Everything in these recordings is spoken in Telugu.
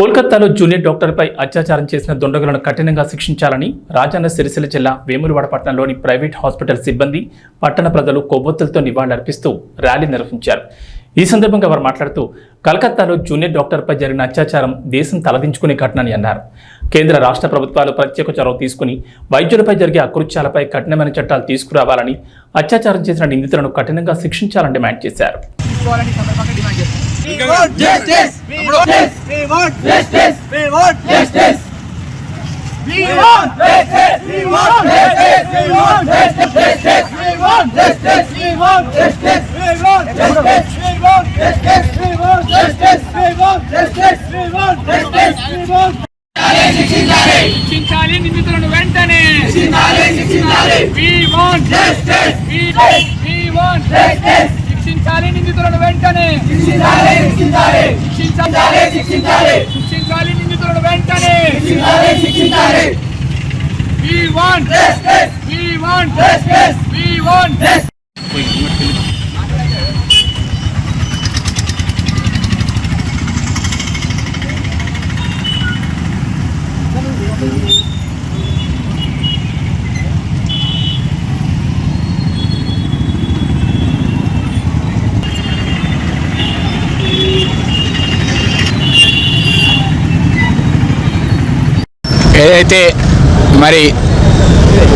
కోల్కతాలో జూనియర్ డాక్టర్పై అత్యాచారం చేసిన దుండగులను కఠినంగా శిక్షించాలని రాజన్న సిరిసిల్ల జిల్లా వేములవాడ పట్టణంలోని ప్రైవేట్ హాస్పిటల్ సిబ్బంది పట్టణ ప్రజలు కొవ్వొత్తులతో నివాళులర్పిస్తూ ర్యాలీ నిర్వహించారు. ఈ సందర్భంగా వారు మాట్లాడుతూ కలకత్తాలో జూనియర్ డాక్టర్పై జరిగిన అత్యాచారం దేశం తలదించుకునే ఘటనని అన్నారు. కేంద్ర రాష్ట్ర ప్రభుత్వాలు ప్రత్యేక చొరవ తీసుకుని వైద్యులపై జరిగే అకృత్యాలపై కఠినమైన చట్టాలు తీసుకురావాలని, అత్యాచారం చేసిన నిందితులను కఠినంగా శిక్షించాలని డిమాండ్ చేశారు. We want justice. We want justice. We want justice. We want justice. We want justice. We want justice. We want justice. We want justice. We want justice. We want justice. We want justice. We want justice. We want justice. We want justice. We want శిక్షించాలి నిందితులను వెంటనే శిక్షించాలి. We want justice. We want justice. శిక్షించాలి నిందితులను వెంటనే శిక్షించాలి నిందితులను వెంటనే శిక్షించాలి. We want justice. We want justice. We want justice. ఏదైతే మరి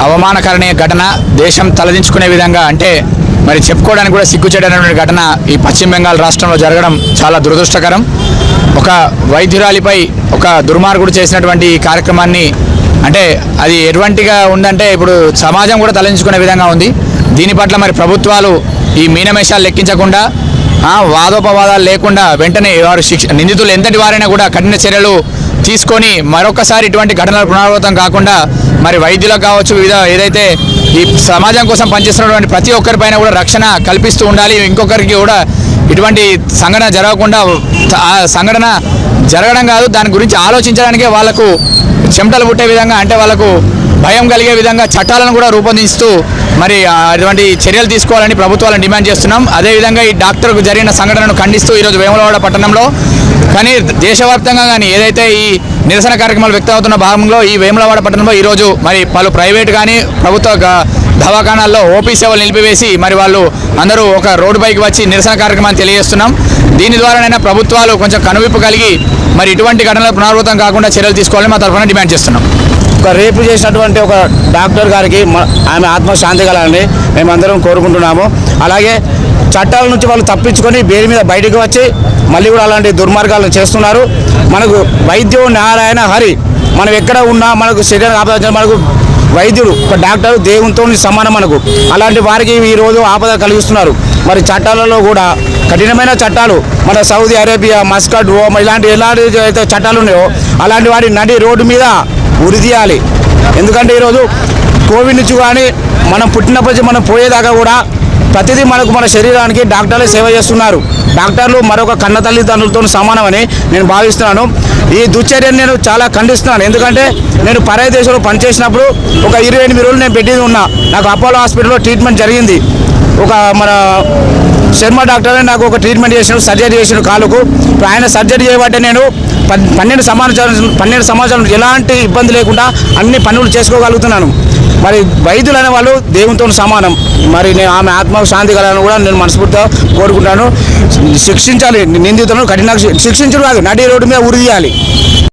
అవమానకరణీయ ఘటన దేశం తలదించుకునే విధంగా అంటే మరి చెప్పుకోవడానికి కూడా సిగ్గుచేటటువంటి ఘటన ఈ పశ్చిమ బెంగాల్ రాష్ట్రంలో జరగడం చాలా దురదృష్టకరం. ఒక వైద్యురాలిపై ఒక దుర్మార్గుడు చేసినటువంటి ఈ కార్యక్రమాన్ని అంటే అది ఎటువంటిగా ఉందంటే ఇప్పుడు సమాజం కూడా తలదించుకునే విధంగా ఉంది. దీని పట్ల మరి ప్రభుత్వాలు ఈ మీనమేషాలు లెక్కించకుండా వాదోపవాదాలు లేకుండా వెంటనే వారు నిందితులు ఎంతటి వారైనా కూడా కఠిన చర్యలు తీసుకొని మరొకసారి ఇటువంటి ఘటనలు పునరావృతం కాకుండా మరి వైద్యులకు కావచ్చు, వివిధ ఏదైతే ఈ సమాజం కోసం పనిచేస్తున్నటువంటి ప్రతి ఒక్కరిపైన కూడా రక్షణ కల్పిస్తూ ఉండాలి. ఇంకొకరికి కూడా ఇటువంటి సంఘటన జరగకుండా, సంఘటన జరగడం కాదు దాని గురించి ఆలోచించడానికే వాళ్లకు చెమటలు పుట్టే విధంగా అంటే వాళ్ళకు భయం కలిగే విధంగా చట్టాలను కూడా రూపొందిస్తూ మరి అటువంటి చర్యలు తీసుకోవాలని ప్రభుత్వాలను డిమాండ్ చేస్తున్నాం. అదేవిధంగా ఈ డాక్టర్కు జరిగిన సంఘటనను ఖండిస్తూ ఈరోజు వేములవాడ పట్టణంలో కానీ దేశవ్యాప్తంగా కానీ ఏదైతే ఈ నిరసన కార్యక్రమాలు వ్యక్తమవుతున్న భాగంలో ఈ వేములవాడ పట్టణంలో ఈరోజు మరి పలు ప్రైవేట్ కానీ ప్రభుత్వ దవాఖానాల్లో ఓపీ సేవలు నిలిపివేసి మరి వాళ్ళు అందరూ ఒక రోడ్డుపైకి వచ్చి నిరసన కార్యక్రమాన్ని తెలియజేస్తున్నాం. దీని ద్వారానైనా ప్రభుత్వాలు కొంచెం కనువిప్పు కలిగి మరి ఇటువంటి ఘటనలు పునరావృతం కాకుండా చర్యలు తీసుకోవాలని మా తరఫున డిమాండ్ చేస్తున్నాం. ఒక రేపు చేసినటువంటి ఒక డాక్టర్ గారికి ఆమె ఆత్మశాంతి కలాలని మేమందరం కోరుకుంటున్నాము. అలాగే చట్టాల నుంచి వాళ్ళు తప్పించుకొని బెయిల్ మీద బయటకు వచ్చి మళ్ళీ కూడా అలాంటి దుర్మార్గాలను చేస్తున్నారు. మనకు వైద్యం నారాయణ హరి, మనం ఎక్కడ ఉన్నా మనకు శరీరం ఆపద, మనకు వైద్యుడు ఒక డాక్టర్ దేవునితో సమానం. మనకు అలాంటి వారికి ఈరోజు ఆపద కలిగిస్తున్నారు. మరి చట్టాలలో కూడా కఠినమైన చట్టాలు మన సౌదీ అరేబియా, మస్కట్, ఓమ్ ఎలాంటి అయితే చట్టాలు ఉన్నాయో అలాంటి వాటి నడి రోడ్డు మీద ఉరి తీయాలి. ఎందుకంటే ఈరోజు కోవిడ్ నుంచి కానీ మనం పుట్టినప్పటి నుంచి మనం పోయేదాకా కూడా ప్రతిదీ మనకు మన శరీరానికి డాక్టర్లే సేవ చేస్తున్నారు. డాక్టర్లు మరొక కన్న తల్లిదండ్రులతో సమానమని నేను భావిస్తున్నాను. ఈ దుశ్చర్యను నేను చాలా ఖండిస్తున్నాను. ఎందుకంటే నేను పరాయి దేశంలో పనిచేసినప్పుడు ఒక 28 రోజులు నేను బెడ్ మీద ఉన్నా. నాకు అపోలో హాస్పిటల్లో ట్రీట్మెంట్ జరిగింది. ఒక మన శర్మ డాక్టర్ నాకు ఒక ట్రీట్మెంట్ చేసిన, సర్జరీ చేసిన కాలుకు. ఆయన సర్జరీ చేయబట్టే నేను 12 సంవత్సరాలు ఎలాంటి ఇబ్బంది లేకుండా అన్ని పనులు చేసుకోగలుగుతున్నాను. మరి వైద్యులు అనే వాళ్ళు దేవునితో సమానం. మరి నేను ఆమె ఆత్మకు శాంతి కలను కూడా నేను మనస్ఫూర్తిగా కోరుకుంటాను. శిక్షించాలి నిందితులను కఠినంగా శిక్షించడం కాదు, నడి రోడ్డు మీద ఉరి తీయాలి.